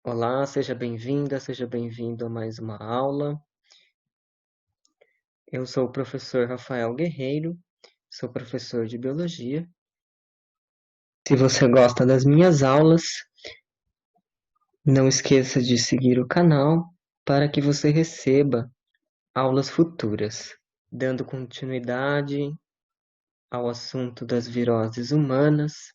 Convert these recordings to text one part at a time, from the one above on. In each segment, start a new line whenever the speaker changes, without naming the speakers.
Olá, seja bem-vinda, seja bem-vindo a mais uma aula. Eu sou o professor Rafael Guerreiro, sou professor de Biologia. Se você gosta das minhas aulas, não esqueça de seguir o canal para que você receba aulas futuras, dando continuidade ao assunto das viroses humanas.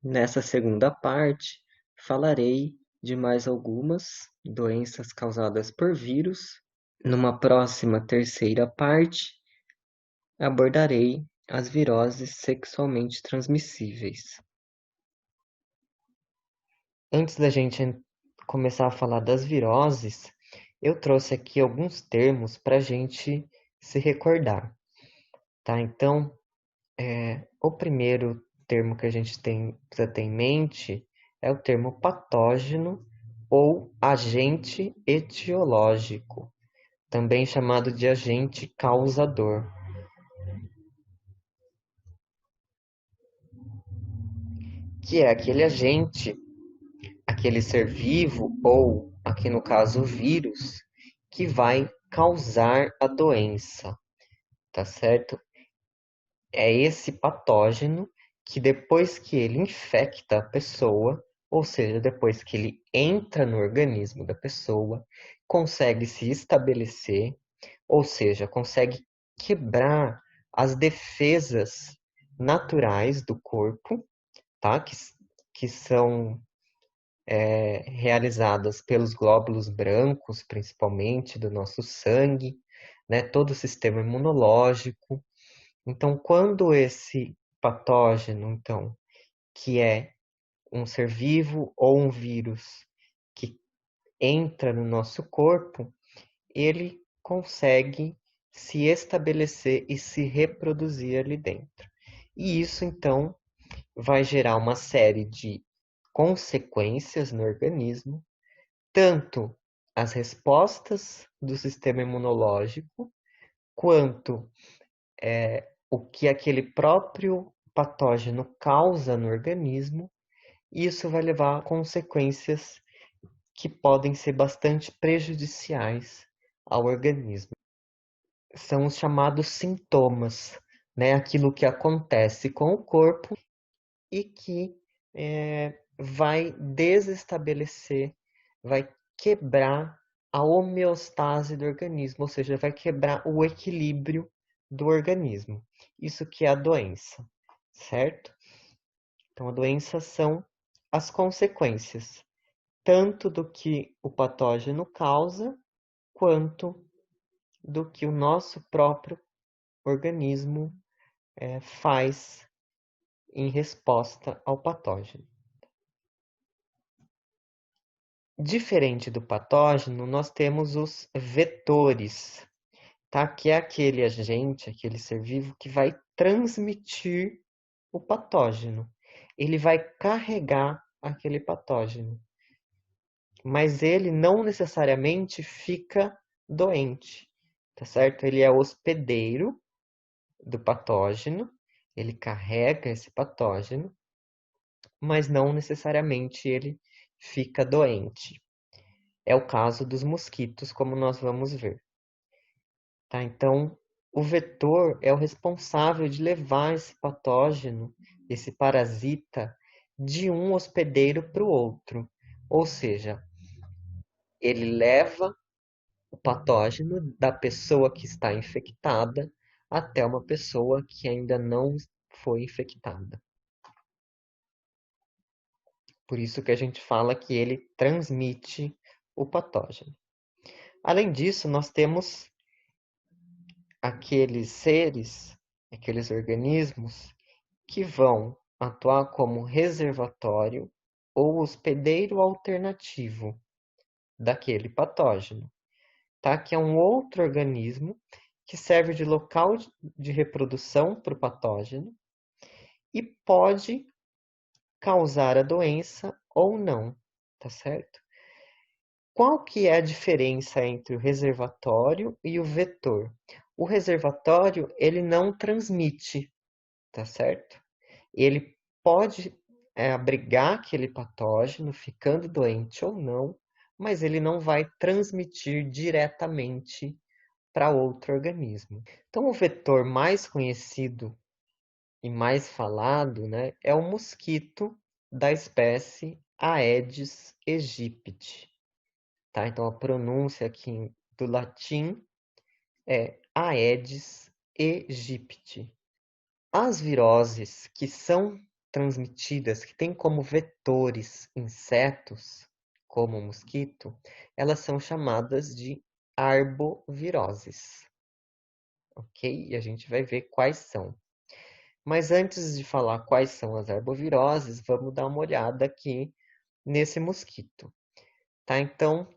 Nessa segunda parte, falarei de mais algumas doenças causadas por vírus. Numa próxima terceira parte, abordarei as viroses sexualmente transmissíveis. Antes da gente começar a falar das viroses, eu trouxe aqui alguns termos para a gente se recordar, tá? Então, o primeiro termo que a gente precisa ter em mente é o termo patógeno ou agente etiológico, também chamado de agente causador, que é aquele agente, aquele ser vivo, ou aqui no caso o vírus, que vai causar a doença, tá certo? É esse patógeno que depois que ele infecta a pessoa, ou seja, depois que ele entra no organismo da pessoa, consegue se estabelecer, ou seja, consegue quebrar as defesas naturais do corpo, tá? Que são realizadas pelos glóbulos brancos, principalmente do nosso sangue, né? Todo o sistema imunológico. Então, quando esse patógeno, então, que é um ser vivo ou um vírus que entra no nosso corpo, ele consegue se estabelecer e se reproduzir ali dentro. E isso, então, vai gerar uma série de consequências no organismo, tanto as respostas do sistema imunológico, quanto o que aquele próprio patógeno causa no organismo, e isso vai levar a consequências que podem ser bastante prejudiciais ao organismo. São os chamados sintomas, né? Aquilo que acontece com o corpo e que vai desestabelecer, vai quebrar a homeostase do organismo, ou seja, vai quebrar o equilíbrio do organismo. Isso que é a doença, certo? Então, a doença são as consequências, tanto do que o patógeno causa, quanto do que o nosso próprio organismo faz em resposta ao patógeno. Diferente do patógeno, nós temos os vetores, tá? Que é aquele agente, aquele ser vivo que vai transmitir o patógeno. Ele vai carregar aquele patógeno, mas ele não necessariamente fica doente, tá certo? Ele é hospedeiro do patógeno, ele carrega esse patógeno, mas não necessariamente ele fica doente. É o caso dos mosquitos, como nós vamos ver. Tá? Então, o vetor é o responsável de levar esse patógeno, esse parasita, de um hospedeiro para o outro. Ou seja, ele leva o patógeno da pessoa que está infectada até uma pessoa que ainda não foi infectada. Por isso que a gente fala que ele transmite o patógeno. Além disso, nós temos aqueles seres, aqueles organismos que vão atuar como reservatório ou hospedeiro alternativo daquele patógeno, tá? Que é um outro organismo que serve de local de reprodução para o patógeno e pode causar a doença ou não, tá certo? Qual que é a diferença entre o reservatório e o vetor? O reservatório, ele não transmite, tá certo? Ele pode abrigar aquele patógeno, ficando doente ou não, mas ele não vai transmitir diretamente para outro organismo. Então, o vetor mais conhecido e mais falado, né, é o mosquito da espécie Aedes aegypti, tá? Então, a pronúncia aqui do latim é Aedes aegypti. As viroses que são transmitidas, que têm como vetores insetos, como o mosquito, elas são chamadas de arboviroses, ok? E a gente vai ver quais são. Mas antes de falar quais são as arboviroses, vamos dar uma olhada aqui nesse mosquito, tá? Então,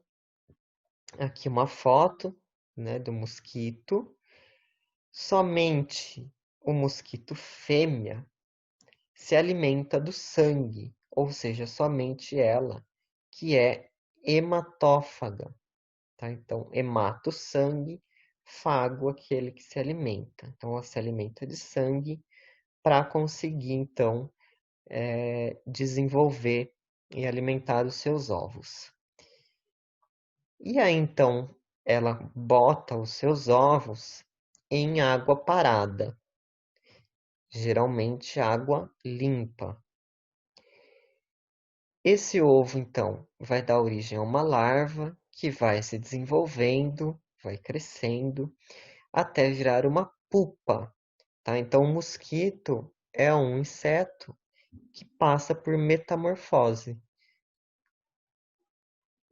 aqui uma foto, né, do mosquito. Somente o mosquito fêmea se alimenta do sangue, ou seja, somente ela, que é hematófaga, tá? Então, hemato, sangue, fago, aquele que se alimenta. Então, ela se alimenta de sangue para conseguir, então, desenvolver e alimentar os seus ovos. E aí, então, ela bota os seus ovos em água parada, geralmente água limpa. Esse ovo, então, vai dar origem a uma larva que vai se desenvolvendo, vai crescendo, até virar uma pupa, tá? Então, o mosquito é um inseto que passa por metamorfose.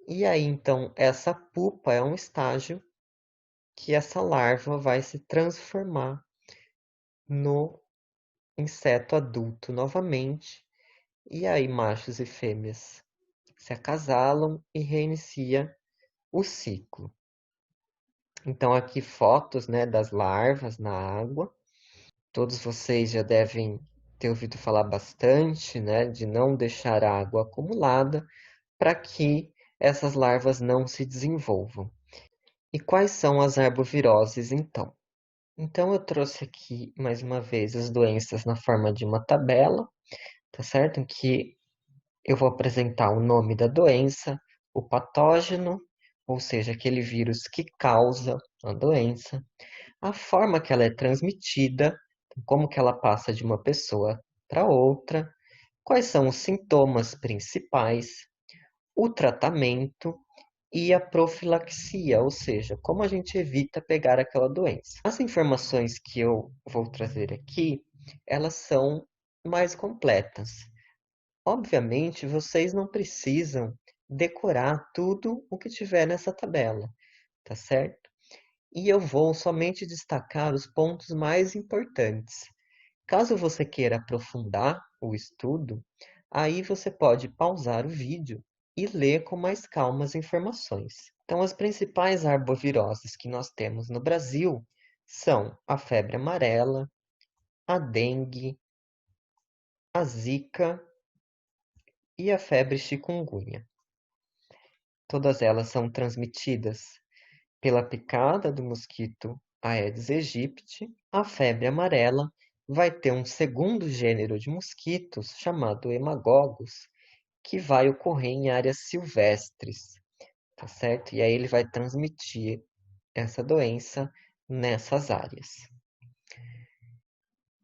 E aí, então, essa pupa é um estágio que essa larva vai se transformar no inseto adulto novamente. E aí, machos e fêmeas se acasalam e reinicia o ciclo. Então, aqui fotos, né, das larvas na água. Todos vocês já devem ter ouvido falar bastante, né, de não deixar a água acumulada para que essas larvas não se desenvolvam. E quais são as arboviroses, então? Então, eu trouxe aqui, mais uma vez, as doenças na forma de uma tabela, tá certo? Em que eu vou apresentar o nome da doença, o patógeno, ou seja, aquele vírus que causa a doença, a forma que ela é transmitida, como que ela passa de uma pessoa para outra, quais são os sintomas principais, o tratamento e a profilaxia, ou seja, como a gente evita pegar aquela doença. As informações que eu vou trazer aqui, elas são mais completas. Obviamente, vocês não precisam decorar tudo o que tiver nessa tabela, tá certo? E eu vou somente destacar os pontos mais importantes. Caso você queira aprofundar o estudo, aí você pode pausar o vídeo e ler com mais calma as informações. Então, as principais arboviroses que nós temos no Brasil são a febre amarela, a dengue, a zika e a febre chikungunya. Todas elas são transmitidas pela picada do mosquito Aedes aegypti. A febre amarela vai ter um segundo gênero de mosquitos chamado hemagogos, que vai ocorrer em áreas silvestres, tá certo? E aí ele vai transmitir essa doença nessas áreas.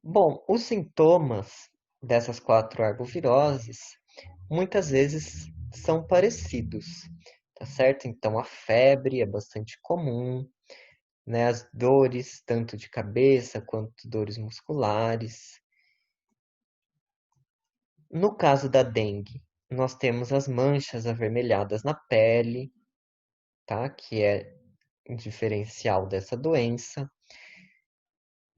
Bom, os sintomas dessas quatro arboviroses muitas vezes são parecidos, tá certo? Então a febre é bastante comum, né? As dores, tanto de cabeça quanto dores musculares. No caso da dengue, nós temos as manchas avermelhadas na pele, tá? Que é um diferencial dessa doença.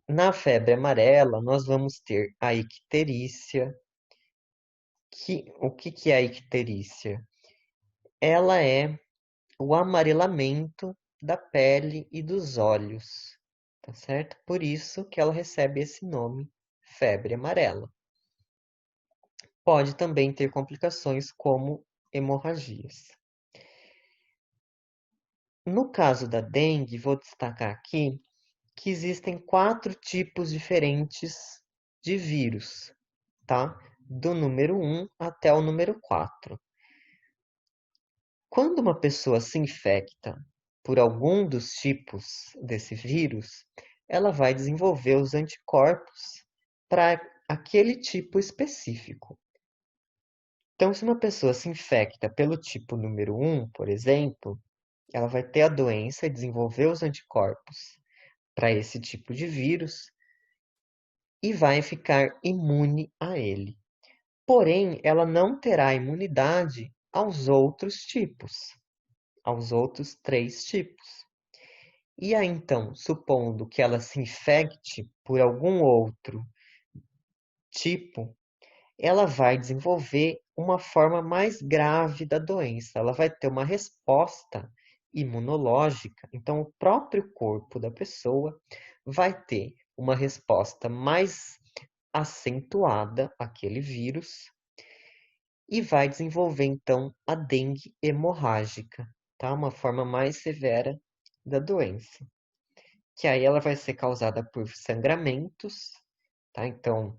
Na febre amarela, nós vamos ter a icterícia. O que é a icterícia? Ela é o amarelamento da pele e dos olhos, tá certo? Por isso que ela recebe esse nome, febre amarela. Pode também ter complicações como hemorragias. No caso da dengue, vou destacar aqui que existem 4 tipos diferentes de vírus, tá? do número 1 até o número 4. Quando uma pessoa se infecta por algum dos tipos desse vírus, ela vai desenvolver os anticorpos para aquele tipo específico. Então, se uma pessoa se infecta pelo tipo número 1, por exemplo, ela vai ter a doença e desenvolver os anticorpos para esse tipo de vírus e vai ficar imune a ele. Porém, ela não terá imunidade aos outros tipos, aos outros 3 tipos. E aí, então, supondo que ela se infecte por algum outro tipo, ela vai desenvolver uma forma mais grave da doença. Ela vai ter uma resposta imunológica. Então, o próprio corpo da pessoa vai ter uma resposta mais acentuada àquele vírus e vai desenvolver, então, a dengue hemorrágica, tá? Uma forma mais severa da doença. Que aí ela vai ser causada por sangramentos, tá? Então,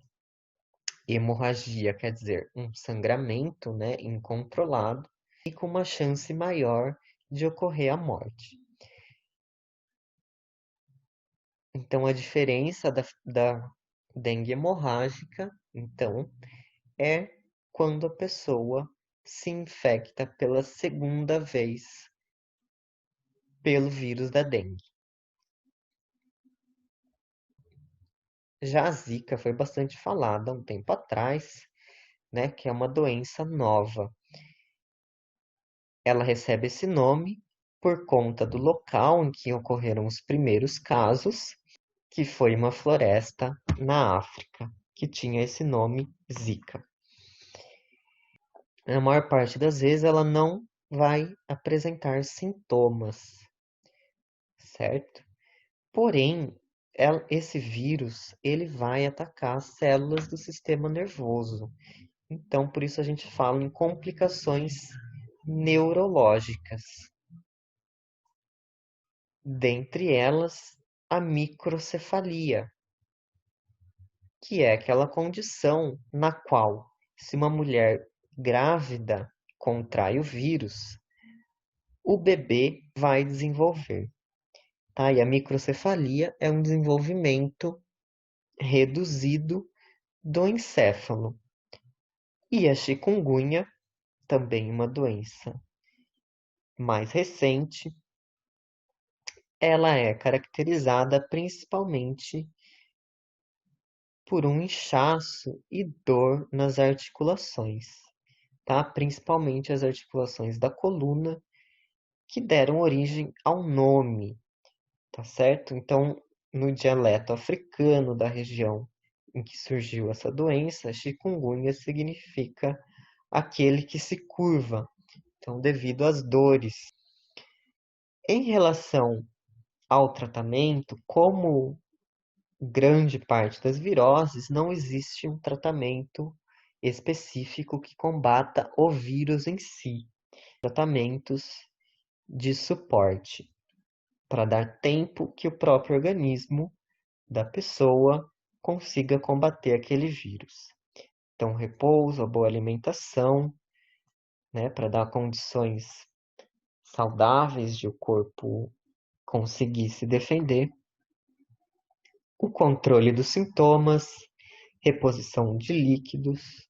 hemorragia quer dizer um sangramento, né, incontrolado e com uma chance maior de ocorrer a morte. Então, a diferença da dengue hemorrágica, então, é quando a pessoa se infecta pela segunda vez pelo vírus da dengue. Já a Zika foi bastante falada há um tempo atrás, né, que é uma doença nova. Ela recebe esse nome por conta do local em que ocorreram os primeiros casos, que foi uma floresta na África, que tinha esse nome Zika. Na maior parte das vezes ela não vai apresentar sintomas, certo? Porém, esse vírus ele vai atacar as células do sistema nervoso. Então, por isso a gente fala em complicações neurológicas. Dentre elas, a microcefalia, que é aquela condição na qual, se uma mulher grávida contrai o vírus, o bebê vai desenvolver. Tá? E a microcefalia é um desenvolvimento reduzido do encéfalo. E a chikungunya, também uma doença mais recente, ela é caracterizada principalmente por um inchaço e dor nas articulações, tá? Principalmente as articulações da coluna, que deram origem ao nome, tá certo? Então, no dialeto africano da região em que surgiu essa doença, chikungunya significa aquele que se curva, então devido às dores. Em relação ao tratamento, como grande parte das viroses, não existe um tratamento específico que combata o vírus em si. Tratamentos de suporte para dar tempo que o próprio organismo da pessoa consiga combater aquele vírus. Então, repouso, a boa alimentação, né, para dar condições saudáveis de o corpo conseguir se defender, o controle dos sintomas, reposição de líquidos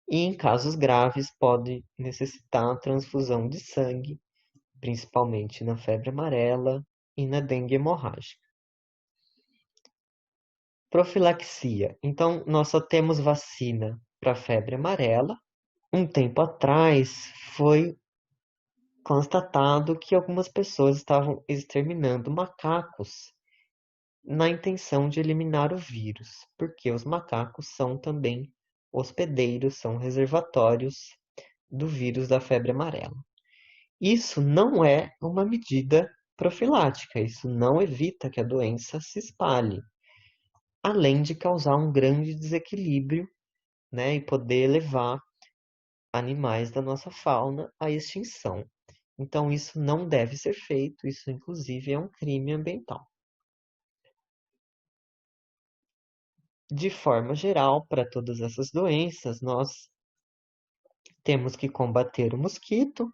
e, em casos graves, pode necessitar transfusão de sangue, principalmente na febre amarela e na dengue hemorrágica. Profilaxia. Então, nós só temos vacina para febre amarela. Um tempo atrás foi constatado que algumas pessoas estavam exterminando macacos na intenção de eliminar o vírus, porque os macacos são também hospedeiros, são reservatórios do vírus da febre amarela. Isso não é uma medida profilática, isso não evita que a doença se espalhe, além de causar um grande desequilíbrio, né, e poder levar animais da nossa fauna à extinção. Então, isso não deve ser feito, isso, inclusive, é um crime ambiental. De forma geral, para todas essas doenças, nós temos que combater o mosquito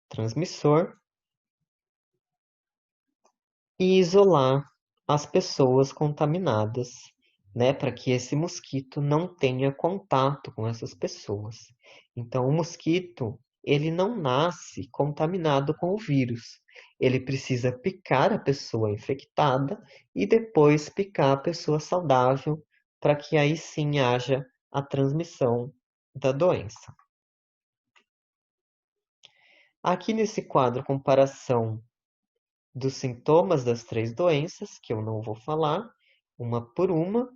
transmissor e isolar as pessoas contaminadas, né, para que esse mosquito não tenha contato com essas pessoas. Então, o mosquito, ele não nasce contaminado com o vírus. Ele precisa picar a pessoa infectada e depois picar a pessoa saudável, para que aí sim haja a transmissão da doença. Aqui nesse quadro, comparação dos sintomas das três doenças, que eu não vou falar, uma por uma.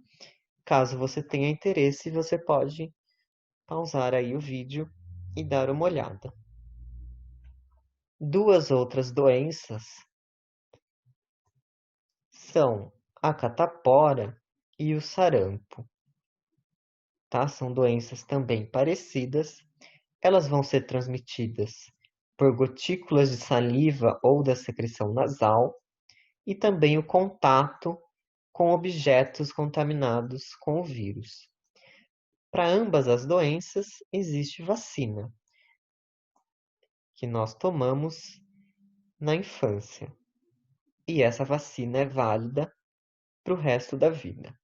Caso você tenha interesse, você pode pausar aí o vídeo e dar uma olhada. Duas outras doenças são a catapora e o sarampo, tá? São doenças também parecidas. Elas vão ser transmitidas por gotículas de saliva ou da secreção nasal e também o contato com objetos contaminados com o vírus. Para ambas as doenças, existe vacina, que nós tomamos na infância. E essa vacina é válida para o resto da vida.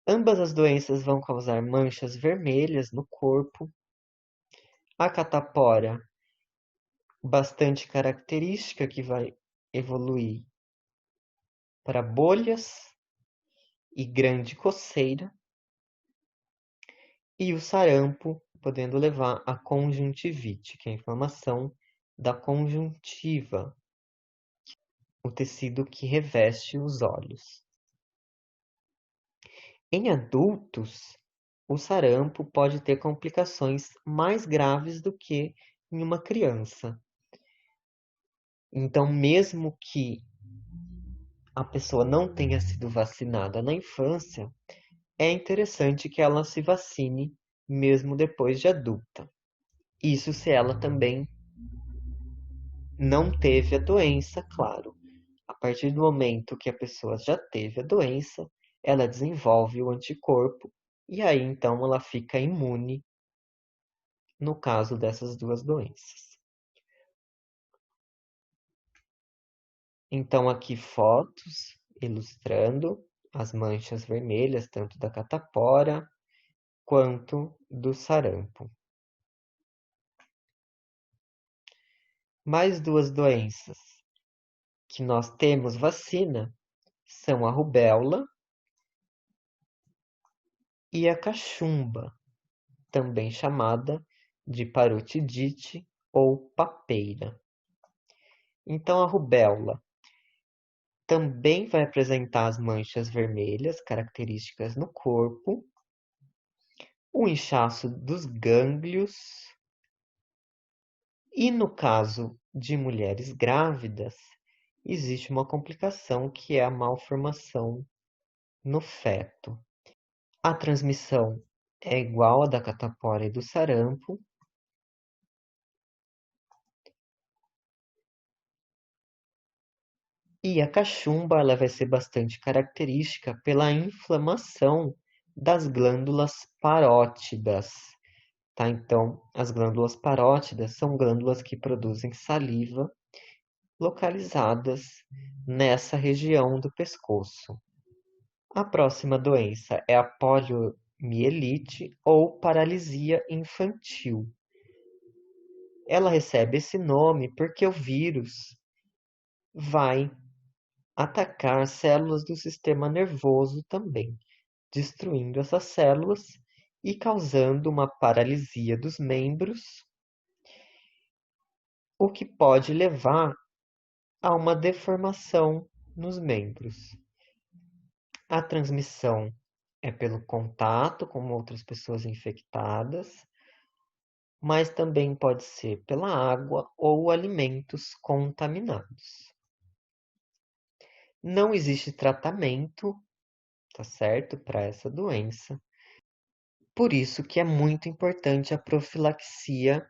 Ambas as doenças vão causar manchas vermelhas no corpo. A catapora, bastante característica, que vai evoluir para bolhas e grande coceira. E o sarampo, podendo levar à conjuntivite, que é a inflamação da conjuntiva, o tecido que reveste os olhos. Em adultos, o sarampo pode ter complicações mais graves do que em uma criança. Então, mesmo que a pessoa não tenha sido vacinada na infância, é interessante que ela se vacine mesmo depois de adulta. Isso se ela também não teve a doença, claro. A partir do momento que a pessoa já teve a doença, ela desenvolve o anticorpo e aí então ela fica imune no caso dessas duas doenças. Então aqui fotos ilustrando as manchas vermelhas, tanto da catapora quanto do sarampo. Mais duas doenças que nós temos vacina são a rubéola e a cachumba, também chamada de parotidite ou papeira. Então, a rubéola também vai apresentar as manchas vermelhas características no corpo, o inchaço dos gânglios, e no caso de mulheres grávidas, existe uma complicação que é a malformação no feto. A transmissão é igual à da catapora e do sarampo, e a cachumba ela vai ser bastante característica pela inflamação das glândulas parótidas, tá? Então, as glândulas parótidas são glândulas que produzem saliva localizadas nessa região do pescoço. A próxima doença é a poliomielite ou paralisia infantil. Ela recebe esse nome porque o vírus vai atacar células do sistema nervoso também, destruindo essas células e causando uma paralisia dos membros, o que pode levar a uma deformação nos membros. A transmissão é pelo contato com outras pessoas infectadas, mas também pode ser pela água ou alimentos contaminados. Não existe tratamento, tá certo, para essa doença. Por isso que é muito importante a profilaxia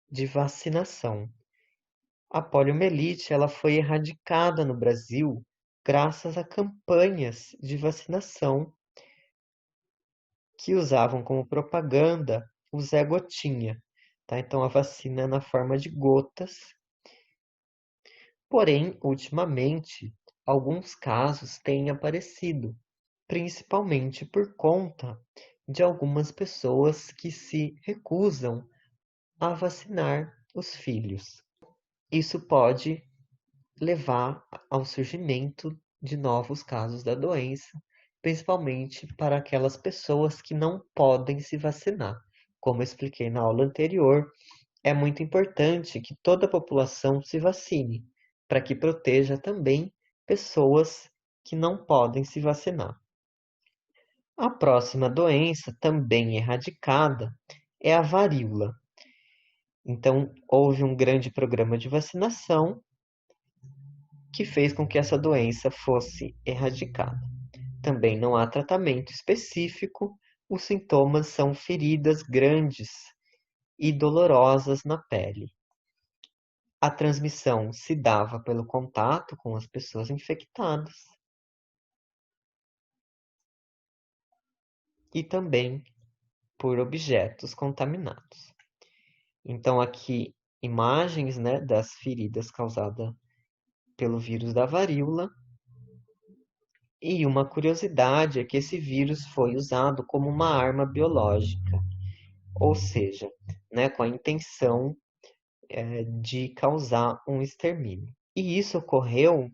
de vacinação. A poliomielite ela foi erradicada no Brasil graças a campanhas de vacinação que usavam como propaganda o Zé Gotinha, tá? Então a vacina é na forma de gotas. Porém, ultimamente, alguns casos têm aparecido, principalmente por conta de algumas pessoas que se recusam a vacinar os filhos. Isso pode levar ao surgimento de novos casos da doença, principalmente para aquelas pessoas que não podem se vacinar. Como eu expliquei na aula anterior, é muito importante que toda a população se vacine, para que proteja também pessoas que não podem se vacinar. A próxima doença, também erradicada, é a varíola. Então, houve um grande programa de vacinação que fez com que essa doença fosse erradicada. Também não há tratamento específico, os sintomas são feridas grandes e dolorosas na pele. A transmissão se dava pelo contato com as pessoas infectadas e também por objetos contaminados. Então, aqui, imagens, né, das feridas causadas pelo vírus da varíola. E uma curiosidade é que esse vírus foi usado como uma arma biológica, ou seja, né, com a intenção de causar um extermínio. E isso ocorreu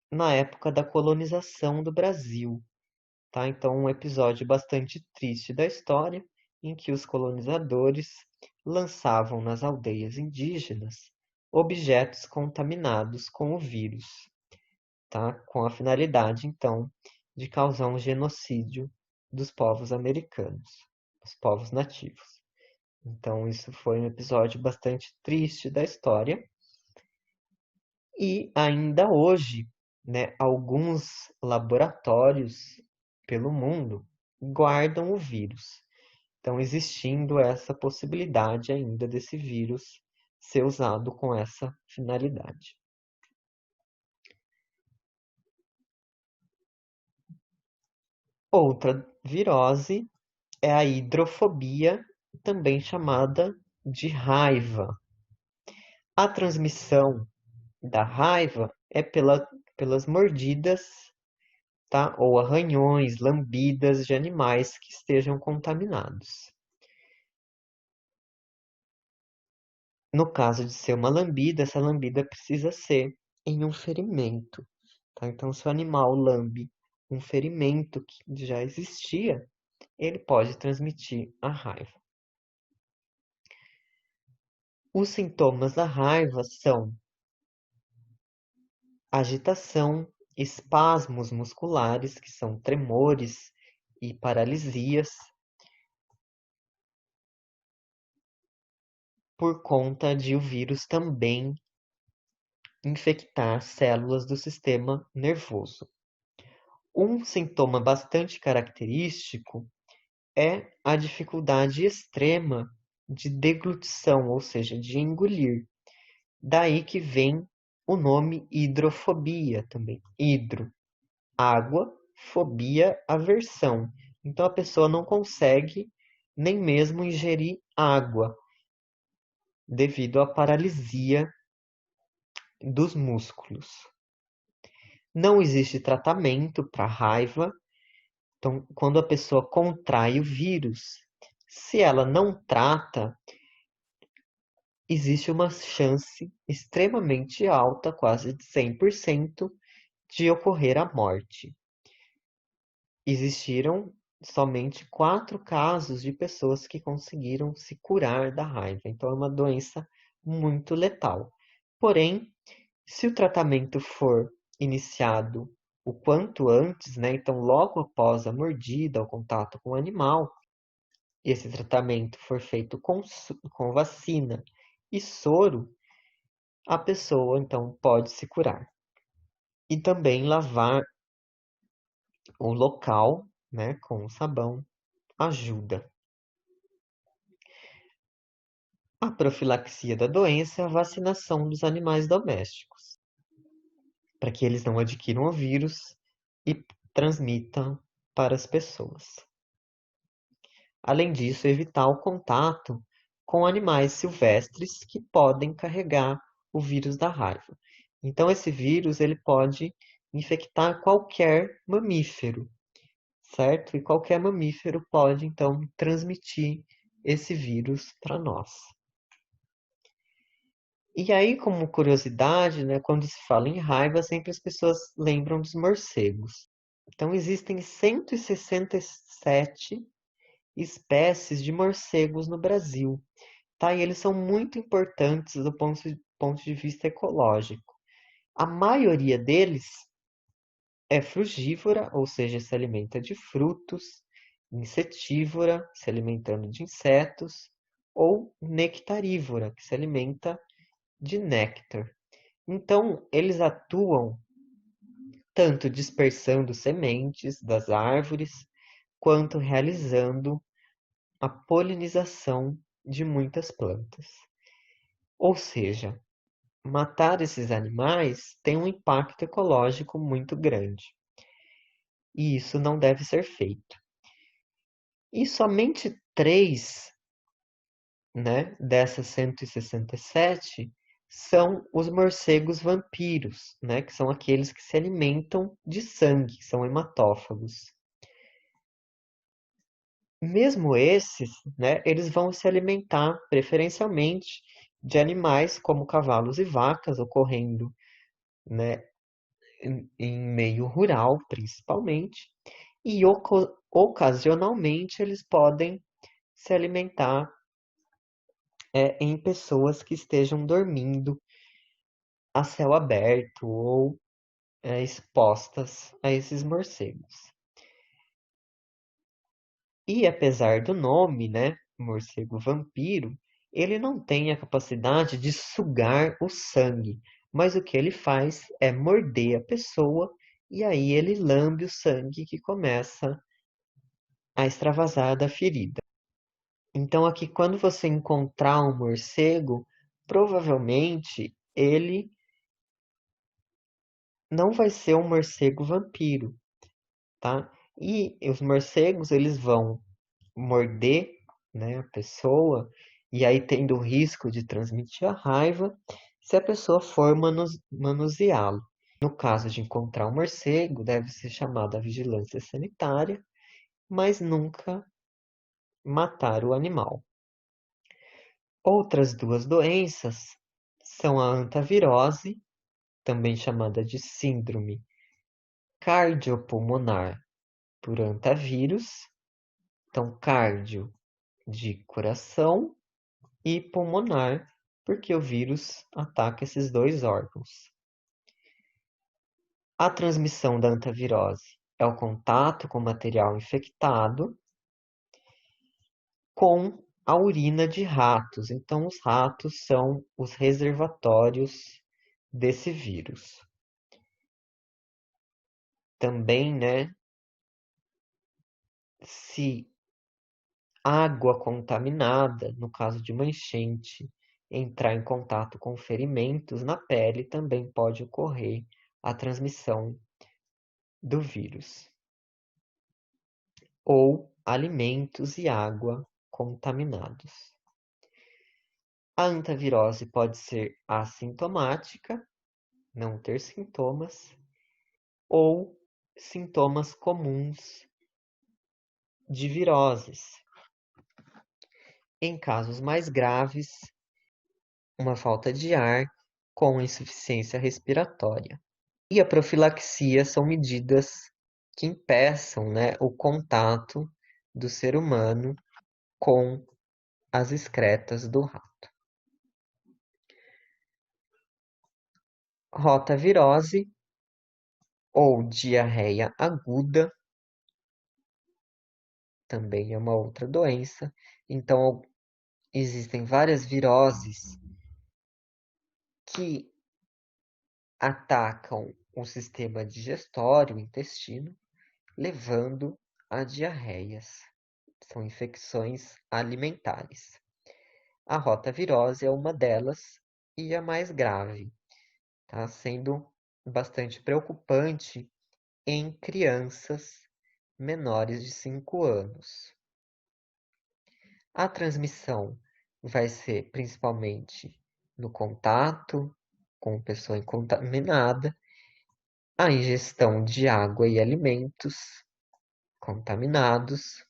na época da colonização do Brasil, tá? Então, um episódio bastante triste da história, em que os colonizadores lançavam nas aldeias indígenas objetos contaminados com o vírus, tá? Com a finalidade, então, de causar um genocídio dos povos americanos, os povos nativos. Então, isso foi um episódio bastante triste da história. E ainda hoje, né, alguns laboratórios pelo mundo guardam o vírus. Então, existindo essa possibilidade ainda desse vírus ser usado com essa finalidade. Outra virose é a hidrofobia, também chamada de raiva. A transmissão da raiva é pelas mordidas, tá? Ou arranhões, lambidas de animais que estejam contaminados. No caso de ser uma lambida, essa lambida precisa ser em um ferimento, tá? Então, se o animal lambe um ferimento que já existia, ele pode transmitir a raiva. Os sintomas da raiva são agitação, espasmos musculares, que são tremores e paralisias, por conta de o vírus também infectar células do sistema nervoso. Um sintoma bastante característico é a dificuldade extrema de deglutição, ou seja, de engolir. Daí que vem o nome hidrofobia também. Hidro, água, fobia, aversão. Então a pessoa não consegue nem mesmo ingerir água devido à paralisia dos músculos. Não existe tratamento para raiva. Então, quando a pessoa contrai o vírus, se ela não trata, existe uma chance extremamente alta, quase de 100%, de ocorrer a morte. Existiram somente 4 casos de pessoas que conseguiram se curar da raiva. Então, é uma doença muito letal. Porém, se o tratamento for iniciado o quanto antes, né? Então, logo após a mordida, o contato com o animal, esse tratamento for feito com vacina e soro, a pessoa então pode se curar. E também lavar o local, né, com sabão ajuda. A profilaxia da doença é a vacinação dos animais domésticos. para que eles não adquiram o vírus e transmitam para as pessoas. Além disso, evitar o contato com animais silvestres que podem carregar o vírus da raiva. Então, esse vírus ele pode infectar qualquer mamífero, certo? E qualquer mamífero pode, então, transmitir esse vírus para nós. E aí, como curiosidade, né, quando se fala em raiva, sempre as pessoas lembram dos morcegos. Então, existem 167 espécies de morcegos no Brasil, tá? E eles são muito importantes do ponto de vista ecológico. A maioria deles é frugívora, ou seja, se alimenta de frutos, insetívora, se alimentando de insetos, ou nectarívora, que se alimenta de néctar. Então, eles atuam tanto dispersando sementes das árvores, quanto realizando a polinização de muitas plantas. Ou seja, matar esses animais tem um impacto ecológico muito grande. E isso não deve ser feito. E somente três, né, dessas 167 são os morcegos vampiros, né, que são aqueles que se alimentam de sangue, que são hematófagos. Mesmo esses, né, eles vão se alimentar preferencialmente de animais como cavalos e vacas, ocorrendo, né, em meio rural, principalmente, e ocasionalmente eles podem se alimentar em pessoas que estejam dormindo a céu aberto ou expostas a esses morcegos. E apesar do nome, né, morcego vampiro, ele não tem a capacidade de sugar o sangue, mas o que ele faz é morder a pessoa e aí ele lambe o sangue que começa a extravasar da ferida. Então aqui quando você encontrar um morcego, provavelmente ele não vai ser um morcego vampiro, tá? E os morcegos, eles vão morder, né, a pessoa, e aí tendo o risco de transmitir a raiva se a pessoa for manuseá-lo. No caso de encontrar um morcego, deve ser chamada a vigilância sanitária, mas nunca matar o animal. Outras duas doenças são a antavirose, também chamada de síndrome cardiopulmonar por antavírus, então cardio de coração e pulmonar, porque o vírus ataca esses dois órgãos. A transmissão da antavirose é o contato com material infectado com a urina de ratos. Então, os ratos são os reservatórios desse vírus. Também, né, se água contaminada, no caso de uma enchente, entrar em contato com ferimentos na pele, também pode ocorrer a transmissão do vírus. Ou alimentos e água contaminados. A antavirose pode ser assintomática, não ter sintomas, ou sintomas comuns de viroses. Em casos mais graves, uma falta de ar com insuficiência respiratória. E a profilaxia são medidas que impeçam, né, o contato do ser humano com as excretas do rato. Rotavirose ou diarreia aguda também é uma outra doença. Então, existem várias viroses que atacam o sistema digestório, o intestino, levando a diarreias. São infecções alimentares. A rotavirose é uma delas e a mais grave, tá? Sendo bastante preocupante em crianças menores de 5 anos. A transmissão vai ser principalmente no contato com pessoa contaminada, a ingestão de água e alimentos contaminados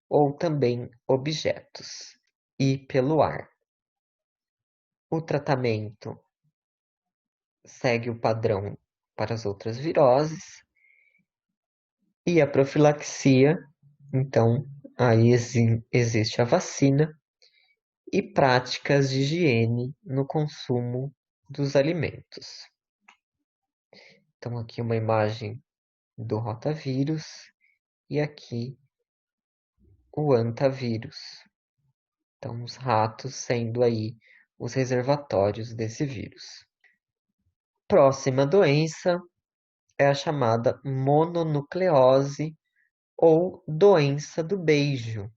ou também objetos e pelo ar. O tratamento segue o padrão para as outras viroses e a profilaxia, então, aí existe a vacina e práticas de higiene no consumo dos alimentos. Então, aqui uma imagem do rotavírus e aqui o antavírus. Então, os ratos sendo aí os reservatórios desse vírus. Próxima doença é a chamada mononucleose ou doença do beijo,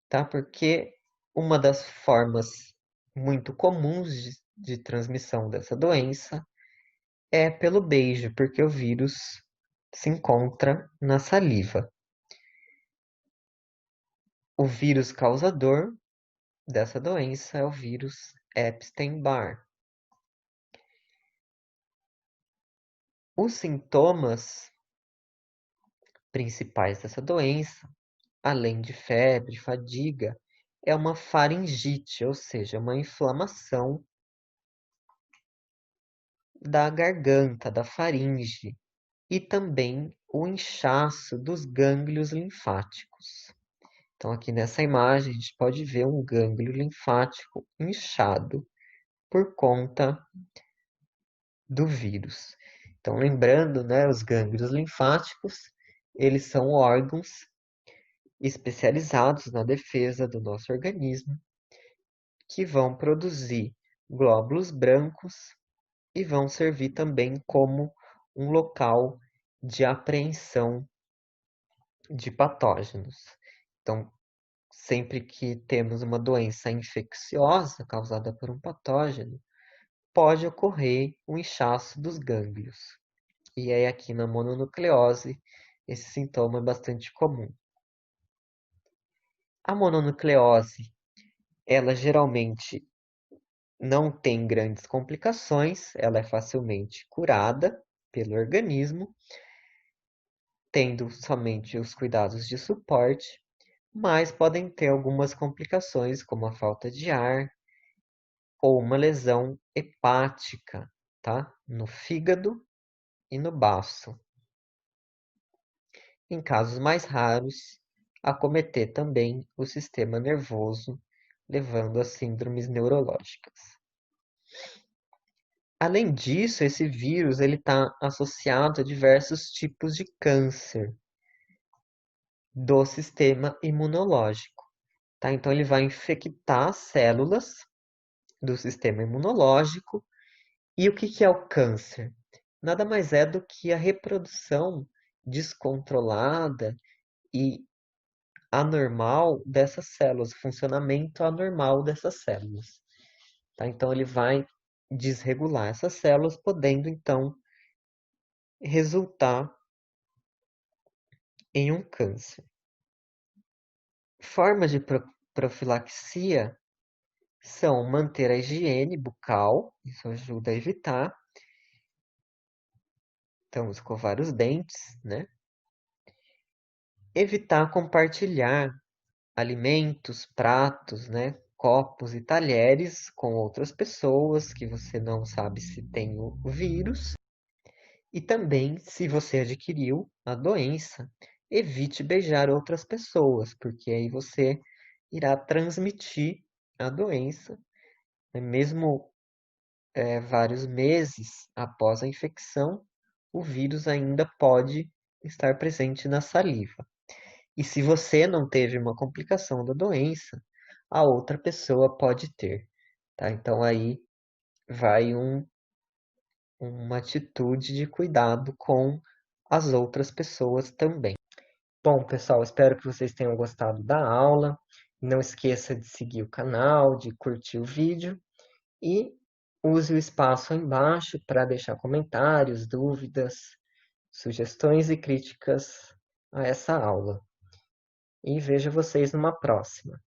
tá? Porque uma das formas muito comuns de transmissão dessa doença é pelo beijo, porque o vírus se encontra na saliva. O vírus causador dessa doença é o vírus Epstein-Barr. Os sintomas principais dessa doença, além de febre, fadiga, é uma faringite, ou seja, uma inflamação da garganta, da faringe, e também o inchaço dos gânglios linfáticos. Então, aqui nessa imagem, a gente pode ver um gânglio linfático inchado por conta do vírus. Então, lembrando, né, os gânglios linfáticos, eles são órgãos especializados na defesa do nosso organismo, que vão produzir glóbulos brancos e vão servir também como um local de apreensão de patógenos. Então, sempre que temos uma doença infecciosa causada por um patógeno, pode ocorrer o inchaço dos gânglios. E aí, aqui na mononucleose, esse sintoma é bastante comum. A mononucleose, ela geralmente não tem grandes complicações, ela é facilmente curada pelo organismo, tendo somente os cuidados de suporte, mas podem ter algumas complicações, como a falta de ar ou uma lesão hepática, tá? No fígado e no baço. Em casos mais raros, acometer também o sistema nervoso, levando a síndromes neurológicas. Além disso, esse vírus ele está associado a diversos tipos de câncer do sistema imunológico, tá? Então ele vai infectar células do sistema imunológico. E o que que é o câncer? Nada mais é do que a reprodução descontrolada e anormal dessas células, o funcionamento anormal dessas células, tá? Então ele vai desregular essas células, podendo então resultar em um câncer. Formas de profilaxia são manter a higiene bucal, isso ajuda a evitar. Então, escovar os dentes, né? Evitar compartilhar alimentos, pratos, né? Copos e talheres com outras pessoas que você não sabe se tem o vírus. E também, se você adquiriu a doença, evite beijar outras pessoas, porque aí você irá transmitir a doença, né? Mesmo vários meses após a infecção, o vírus ainda pode estar presente na saliva. E se você não teve uma complicação da doença, a outra pessoa pode ter, tá? Então aí vai uma atitude de cuidado com as outras pessoas também. Bom, pessoal, espero que vocês tenham gostado da aula. Não esqueça de seguir o canal, de curtir o vídeo e use o espaço aí embaixo para deixar comentários, dúvidas, sugestões e críticas a essa aula. E vejo vocês numa próxima.